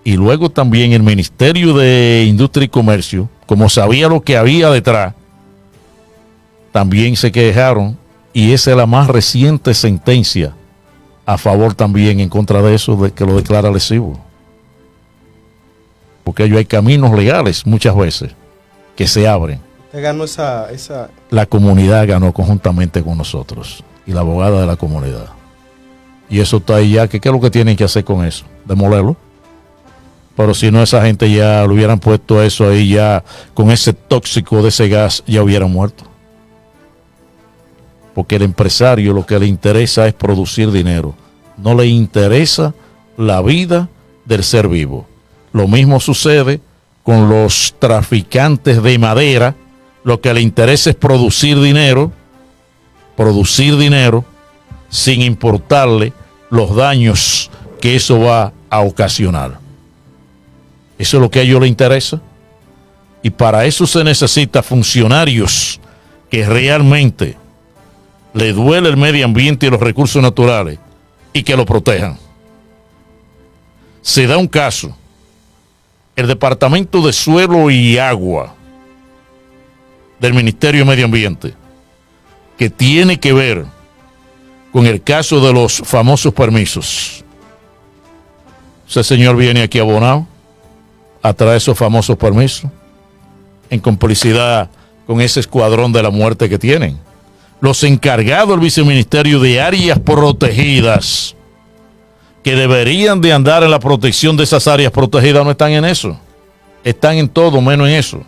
Y luego también el Ministerio de Industria y Comercio, como sabía lo que había detrás, también se quejaron. Y esa es la más reciente sentencia a favor también en contra de eso, de que lo declara lesivo. Porque hay caminos legales muchas veces que se abren. Usted ganó esa... La comunidad ganó conjuntamente con nosotros y la abogada de la comunidad. Y eso está ahí ya, ¿qué es lo que tienen que hacer con eso? Demolerlo. Pero si no, esa gente ya lo hubieran puesto eso ahí, ya con ese tóxico de ese gas ya hubieran muerto. Porque el empresario lo que le interesa es producir dinero. No le interesa la vida del ser vivo. Lo mismo sucede con los traficantes de madera. Lo que le interesa es producir dinero sin importarle los daños que eso va a ocasionar. Eso es lo que a ellos les interesa. Y para eso se necesita funcionarios que realmente le duele el medio ambiente y los recursos naturales y que lo protejan. Se da un caso. El Departamento de Suelo y Agua del Ministerio de Medio Ambiente, que tiene que ver con el caso de los famosos permisos. Ese señor viene aquí abonado a traer esos famosos permisos en complicidad con ese escuadrón de la muerte que tienen. Los encargados del viceministerio de áreas protegidas, que deberían de andar en la protección de esas áreas protegidas, no están en eso. Están en todo menos en eso.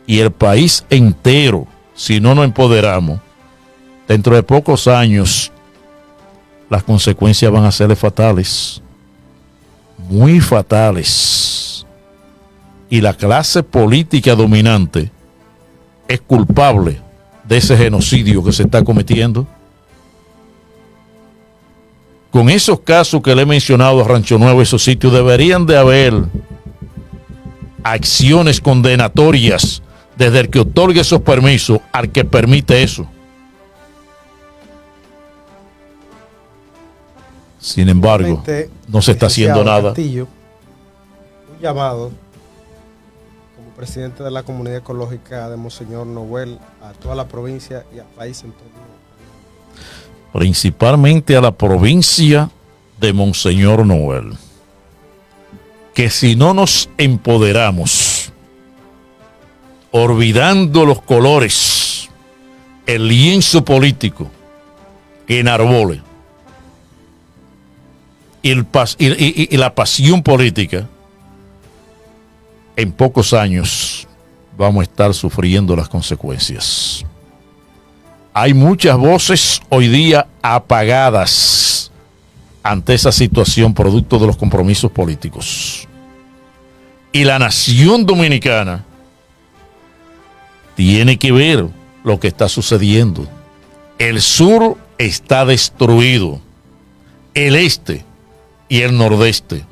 Y el país entero, si no nos empoderamos, dentro de pocos años, las consecuencias van a ser fatales. Muy fatales. Y la clase política dominante es culpable de ese genocidio que se está cometiendo. Con esos casos que le he mencionado a Rancho Nuevo, esos sitios, deberían de haber acciones condenatorias desde el que otorgue esos permisos al que permite eso. Sin embargo, no se está haciendo nada. Castillo, un llamado como presidente de la comunidad ecológica de Monseñor Noel a toda la provincia y al país en torno. Principalmente a la provincia de Monseñor Noel, que si no nos empoderamos, olvidando los colores, el lienzo político que enarbole y la pasión política, en pocos años vamos a estar sufriendo las consecuencias. Hay muchas voces hoy día apagadas ante esa situación producto de los compromisos políticos. Y la nación dominicana tiene que ver lo que está sucediendo. El sur está destruido, el este y el nordeste.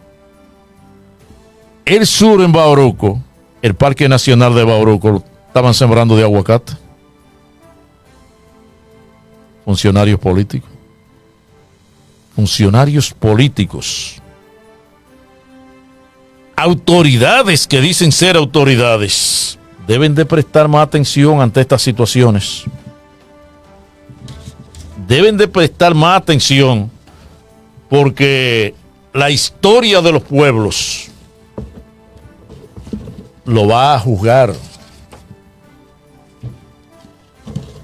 El sur en Bauruco, el Parque Nacional de Bauruco, estaban sembrando de aguacate. Funcionarios políticos. Funcionarios políticos. Autoridades que dicen ser autoridades deben de prestar más atención ante estas situaciones. Deben de prestar más atención porque la historia de los pueblos lo va a juzgar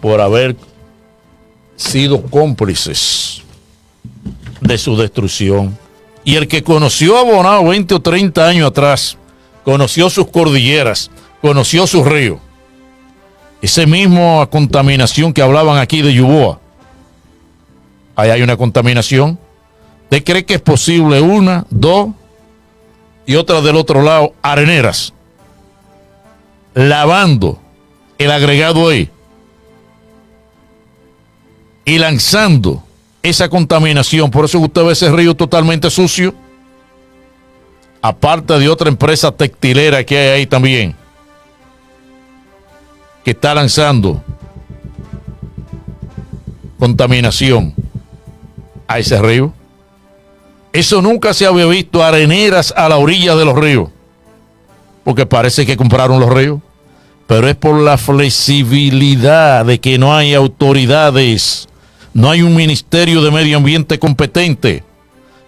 por haber sido cómplices de su destrucción. Y el que conoció a Bonao 20 o 30 años atrás, conoció sus cordilleras, conoció sus ríos, esa misma contaminación que hablaban aquí de Yuboa, ahí hay una contaminación. ¿Usted cree que es posible una, dos y otra del otro lado, areneras, lavando el agregado ahí y lanzando esa contaminación? Por eso usted ve ese río totalmente sucio, aparte de otra empresa textilera que hay ahí también, que está lanzando contaminación a ese río. Eso nunca se había visto, areneras a la orilla de los ríos, porque parece que compraron los ríos, pero es por la flexibilidad de que no hay autoridades. No hay un ministerio de medio ambiente competente.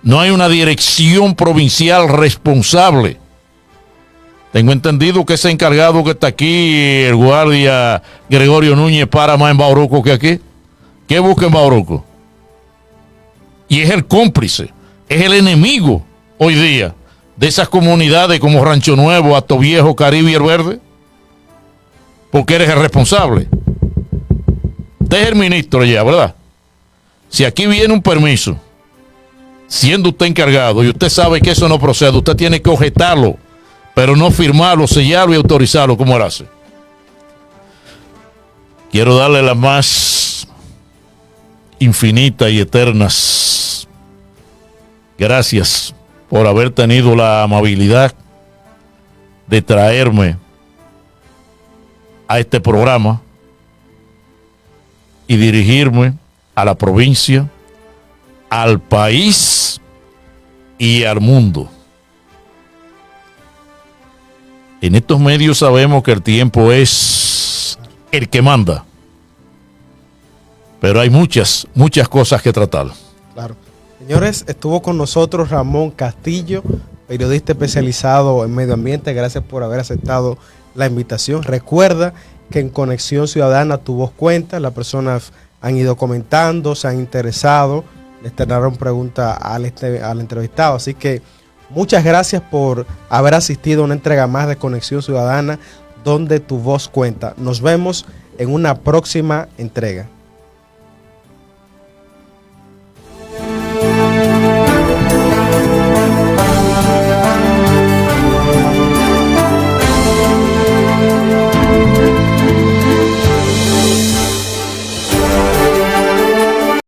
No hay una dirección provincial responsable. Tengo entendido que ese encargado que está aquí, el guardia Gregorio Núñez, para más en Bauruco que aquí. ¿Qué busca en Bauruco? Y es el cómplice, es el enemigo hoy día de esas comunidades como Rancho Nuevo, Hato Viejo, Caribe y El Verde. Porque eres el responsable. Usted es el ministro ya, ¿verdad? Si aquí viene un permiso, siendo usted encargado, y usted sabe que eso no procede, usted tiene que objetarlo, pero no firmarlo, sellarlo y autorizarlo, como él hace. Quiero darle las más infinitas y eternas gracias por haber tenido la amabilidad de traerme a este programa y dirigirme a la provincia, al país y al mundo. En estos medios sabemos que el tiempo es el que manda, pero hay muchas cosas que tratar. Claro. Señores, estuvo con nosotros Ramón Castillo, periodista especializado en medio ambiente. Gracias por haber aceptado la invitación. Recuerda que en Conexión Ciudadana Tu Voz Cuenta. Las personas han ido comentando, se han interesado, le externaron preguntas al entrevistado. Así que muchas gracias por haber asistido a una entrega más de Conexión Ciudadana, donde tu voz cuenta. Nos vemos en una próxima entrega.